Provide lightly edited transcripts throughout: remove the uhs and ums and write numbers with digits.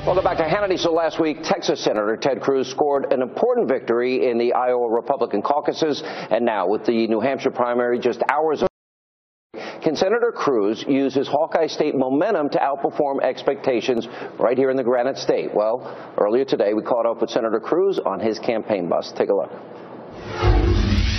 Welcome back to Hannity. So last week, Texas Senator Ted Cruz scored an important victory in the Iowa Republican caucuses. And now, with the New Hampshire primary just hours away, can Senator Cruz use his Hawkeye State momentum to outperform expectations right here in the Granite State? Well, earlier today, we caught up with Senator Cruz on his campaign bus. Take a look.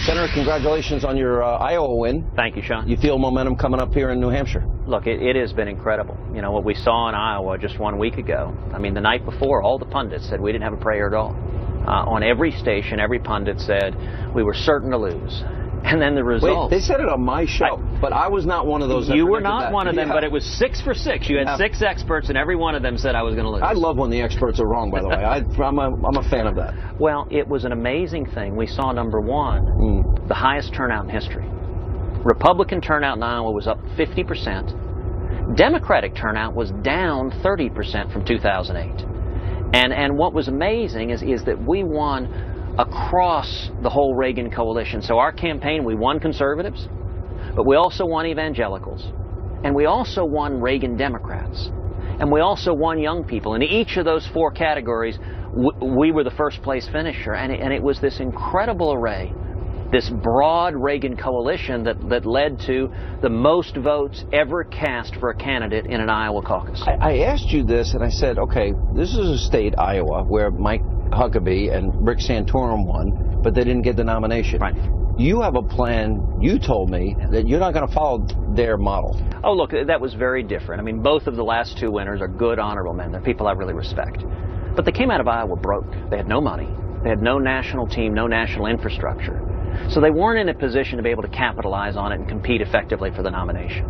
Senator, congratulations on your Iowa win. Thank you, Sean. You feel momentum coming up here in New Hampshire? Look, it has been incredible. You know, what we saw in Iowa just 1 week ago, I mean, the night before, all the pundits said we didn't have a prayer at all. On every station, every pundit said we were certain to lose. And then the result. Wait, they said it on my show, but I was not one of those. You were not one of them, but it was 6 for 6. You had 6 experts, and every one of them said I was going to lose. I love when the experts are wrong, by the way. I'm a fan of that. Well, it was an amazing thing. We saw, number one, the highest turnout in history. Republican turnout in Iowa was up 50%. Democratic turnout was down 30% from 2008. And what was amazing is that we won across the whole Reagan coalition. So our campaign, we won conservatives, but we also won evangelicals, and we also won Reagan Democrats, and we also won young people. In each of those 4 categories, we were the first place finisher, and it was this incredible array, this broad Reagan coalition that led to the most votes ever cast for a candidate in an Iowa caucus. I asked you this, and I said, okay, this is a state, Iowa, where Mike Huckabee and Rick Santorum won, but they didn't get the nomination. Right. You have a plan, you told me, that you're not going to follow their model. Oh, look, that was very different. I mean, both of the last 2 winners are good, honorable men. They're people I really respect. But they came out of Iowa broke. They had no money. They had no national team, no national infrastructure. So they weren't in a position to be able to capitalize on it and compete effectively for the nomination.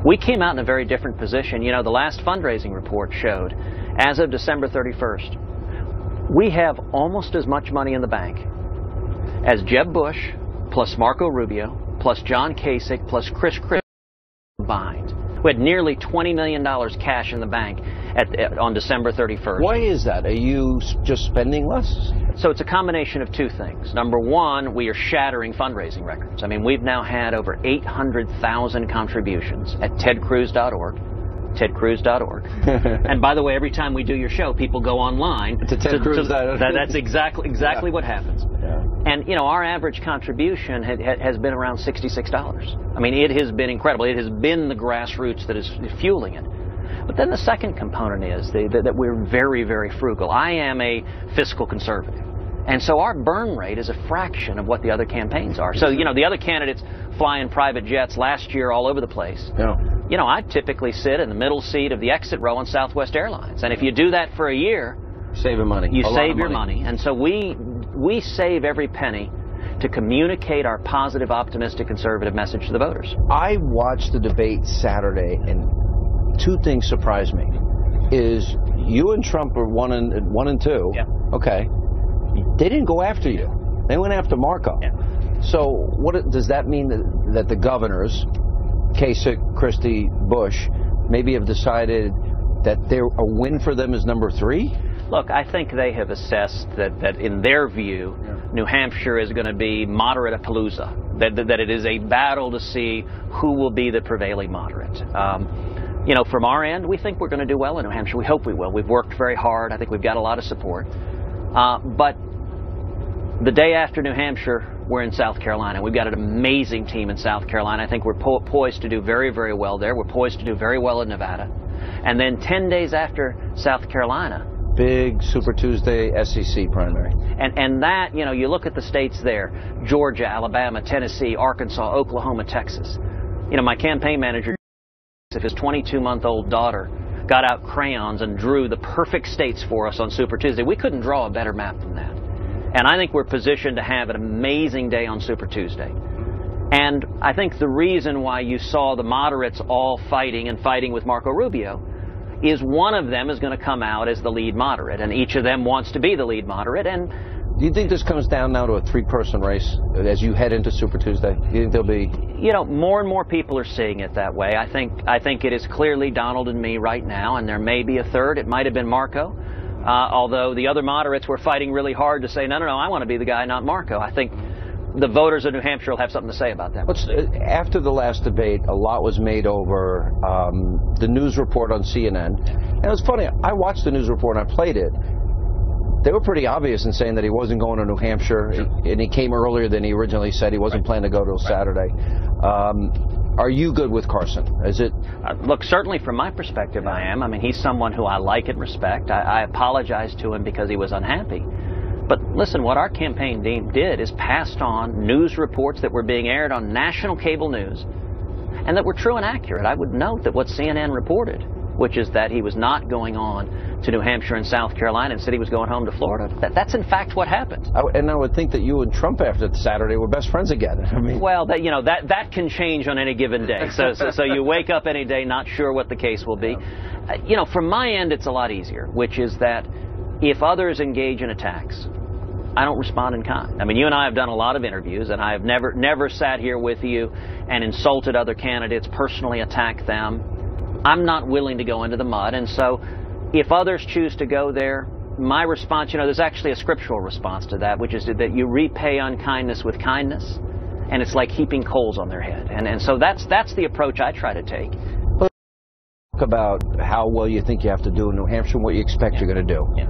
We came out in a very different position. You know, the last fundraising report showed, as of December 31st, we have almost as much money in the bank as Jeb Bush, plus Marco Rubio, plus John Kasich, plus Chris combined. We had nearly $20 million cash in the bank on December 31st. Why is that? Are you just spending less? So it's a combination of 2 things. Number one, we are shattering fundraising records. I mean, we've now had over 800,000 contributions at tedcruz.org. tedcruz.org. And by the way, every time we do your show, people go online to tedcruz.org. That's exactly what happens. Yeah. And, you know, our average contribution has been around $66. I mean, it has been incredible. It has been the grassroots that is fueling it. But then the second component is that we're very, very frugal. I am a fiscal conservative. And so our burn rate is a fraction of what the other campaigns are. So, you know, the other candidates fly in private jets last year all over the place. Yeah. You know, I typically sit in the middle seat of the exit row on Southwest Airlines. And if you do that for a year, saving money. You save your money. And so we save every penny to communicate our positive, optimistic, conservative message to the voters. I watched the debate Saturday, and 2 things surprised me. Is you and Trump are 1 and 2. Yeah. Okay. They didn't go after you. They went after Marco. Yeah. So what does that mean that the governors, Kasich, Christie, Bush, maybe have decided that a win for them is number 3? Look, I think they have assessed that in their view, New Hampshire is going to be moderate-a-palooza, that it is a battle to see who will be the prevailing moderate. You know, from our end, we think we're going to do well in New Hampshire. We hope we will. We've worked very hard. I think we've got a lot of support. But the day after New Hampshire, we're in South Carolina. We've got an amazing team in South Carolina. I think we're poised to do very, very well there. We're poised to do very well in Nevada. And then 10 days after South Carolina, big Super Tuesday SEC primary. And that, you know, you look at the states there, Georgia, Alabama, Tennessee, Arkansas, Oklahoma, Texas. You know, my campaign manager, if his 22-month-old daughter got out crayons and drew the perfect states for us on Super Tuesday, we couldn't draw a better map than that. And I think we're positioned to have an amazing day on Super Tuesday. And I think the reason why you saw the moderates all fighting with Marco Rubio is one of them is going to come out as the lead moderate, and each of them wants to be the lead moderate. And do you think this comes down now to a 3-person race as you head into Super Tuesday? Do you think there'll be... You know, more and more people are seeing it that way. I think it is clearly Donald and me right now, and there may be a third. It might have been Marco, although the other moderates were fighting really hard to say, no, I want to be the guy, not Marco. I think the voters of New Hampshire will have something to say about that. After the last debate, a lot was made over the news report on CNN. And it was funny, I watched the news report and I played it. They were pretty obvious in saying that he wasn't going to New Hampshire, and he came earlier than he originally said. He wasn't planning to go till Saturday. Are you good with Carson? Is it? Look, certainly from my perspective, I am. I mean, he's someone who I like and respect. I apologized to him because he was unhappy. But listen, what our campaign team did is passed on news reports that were being aired on national cable news and that were true and accurate. I would note that what CNN reported, which is that he was not going on to New Hampshire and South Carolina and said he was going home to Florida. That's in fact what happened. And I would think that you and Trump after Saturday were best friends again. I mean, well, that can change on any given day. So you wake up any day not sure what the case will be. From my end, it's a lot easier, which is that if others engage in attacks, I don't respond in kind. I mean, you and I have done a lot of interviews, and I have never sat here with you and insulted other candidates, personally attacked them. I'm not willing to go into the mud, and so if others choose to go there, my response, there's actually a scriptural response to that, which is that you repay unkindness with kindness, and it's like heaping coals on their head. And so that's the approach I try to take. Talk about how well you think you have to do in New Hampshire and what you expect you're going to do. Yeah.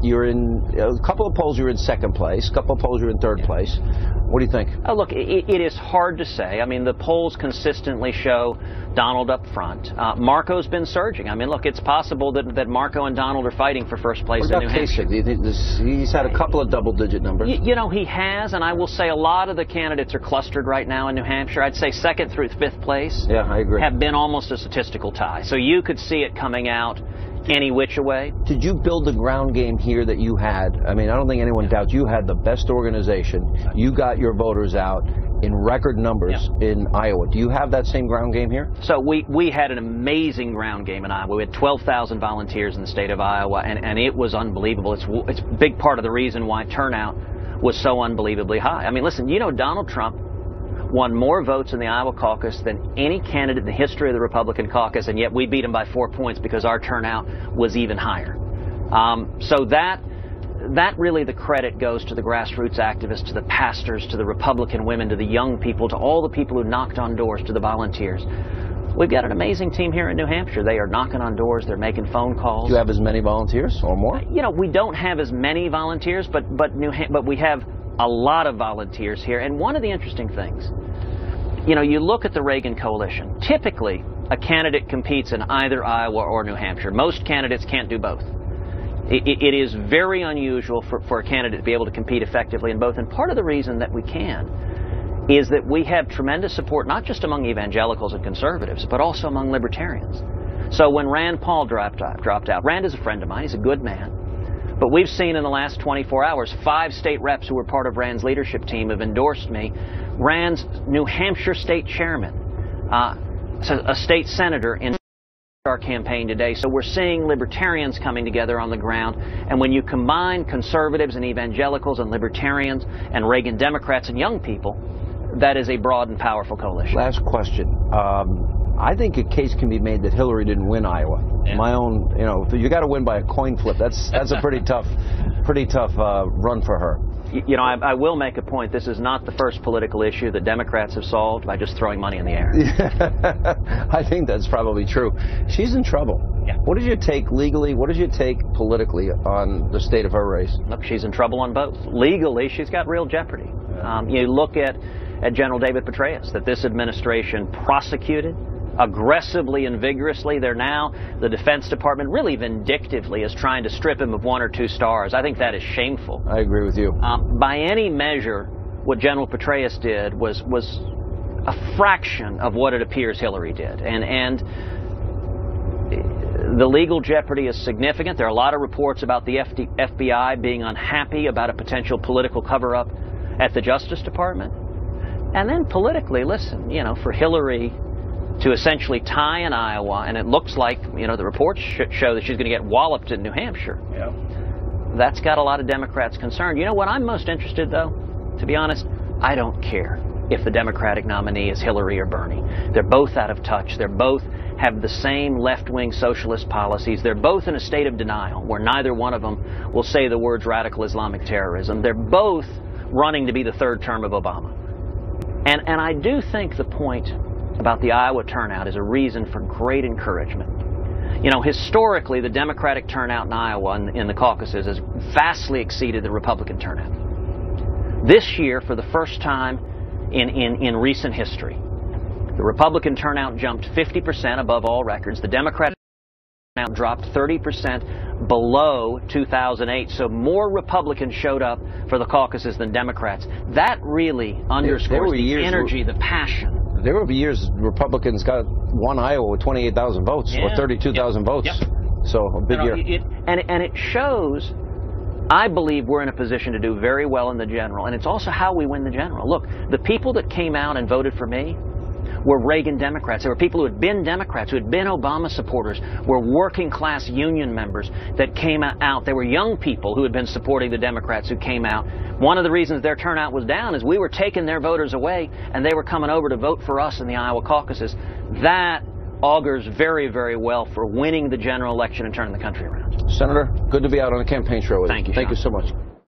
You're in a couple of polls, you're in second place. A couple of polls, you're in third place. What do you think? Oh, look, it is hard to say. I mean, the polls consistently show Donald up front. Marco's been surging. I mean, look, it's possible that Marco and Donald are fighting for first place in New Hampshire. Do you think he's had a couple of double-digit numbers? He has, and I will say a lot of the candidates are clustered right now in New Hampshire. I'd say second through fifth place I agree. have been almost a statistical tie. So you could see it coming out any which way. Did you build the ground game here that you had? I mean, I don't think anyone doubts you had the best organization. You got your voters out in record numbers in Iowa. Do you have that same ground game here? So we had an amazing ground game in Iowa. We had 12,000 volunteers in the state of Iowa, and it was unbelievable. It's a big part of the reason why turnout was so unbelievably high. I mean, listen, Donald Trump won more votes in the Iowa caucus than any candidate in the history of the Republican caucus, and yet we beat him by 4 points because our turnout was even higher. So that really, the credit goes to the grassroots activists, to the pastors, to the Republican women, to the young people, to all the people who knocked on doors, to the volunteers. We've got an amazing team here in New Hampshire. They are knocking on doors. They're making phone calls. Do you have as many volunteers or more? We don't have as many volunteers, but we have a lot of volunteers here. And one of the interesting things, you look at the Reagan coalition. Typically, a candidate competes in either Iowa or New Hampshire. Most candidates can't do both. It is very unusual for a candidate to be able to compete effectively in both. And part of the reason that we can is that we have tremendous support, not just among evangelicals and conservatives, but also among libertarians. So when Rand Paul dropped out, Rand is a friend of mine. He's a good man. But we've seen in the last 24 hours, 5 state reps who were part of Rand's leadership team have endorsed me. Rand's New Hampshire state chairman, a state senator in our campaign today. So we're seeing libertarians coming together on the ground. And when you combine conservatives and evangelicals and libertarians and Reagan Democrats and young people, that is a broad and powerful coalition. Last question. I think a case can be made that Hillary didn't win Iowa. Yeah. My own, you got to win by a coin flip. That's a pretty tough run for her. I will make a point. This is not the first political issue that Democrats have solved by just throwing money in the air. I think that's probably true. She's in trouble. Yeah. What did you take legally? What did you take politically on the state of her race? Look, she's in trouble on both. Legally, she's got real jeopardy. You look at General David Petraeus, that this administration prosecuted aggressively and vigorously. The Defense Department really vindictively is trying to strip him of 1 or 2 stars. I think that is shameful. I agree with you. By any measure, what General Petraeus did was a fraction of what it appears Hillary did. And the legal jeopardy is significant. There are a lot of reports about the FBI being unhappy about a potential political cover-up at the Justice Department. And then politically, listen, for Hillary to essentially tie in Iowa, and it looks like, the reports show that she's going to get walloped in New Hampshire. Yeah. That's got a lot of Democrats concerned. What I'm most interested, though, to be honest, I don't care if the Democratic nominee is Hillary or Bernie. They're both out of touch. They both have the same left-wing socialist policies. They're both in a state of denial, where neither one of them will say the words radical Islamic terrorism. They're both running to be the third term of Obama. And I do think the point about the Iowa turnout is a reason for great encouragement. You know, historically, the Democratic turnout in Iowa in the caucuses has vastly exceeded the Republican turnout. This year, for the first time in recent history, the Republican turnout jumped 50% above all records. The Democratic turnout dropped 30% below 2008. So more Republicans showed up for the caucuses than Democrats. That really underscores the energy, the passion. There will be years Republicans won Iowa with 28,000 votes or 32,000 votes. So a big year. And it shows, I believe we're in a position to do very well in the general. And it's also how we win the general. Look, the people that came out and voted for me were Reagan Democrats. There were people who had been Democrats, who had been Obama supporters, were working class union members that came out. There were young people who had been supporting the Democrats who came out. One of the reasons their turnout was down is we were taking their voters away and they were coming over to vote for us in the Iowa caucuses. That augurs very, very well for winning the general election and turning the country around. Senator, good to be out on the campaign trail with you. Thank you, Thank Sean. you so much.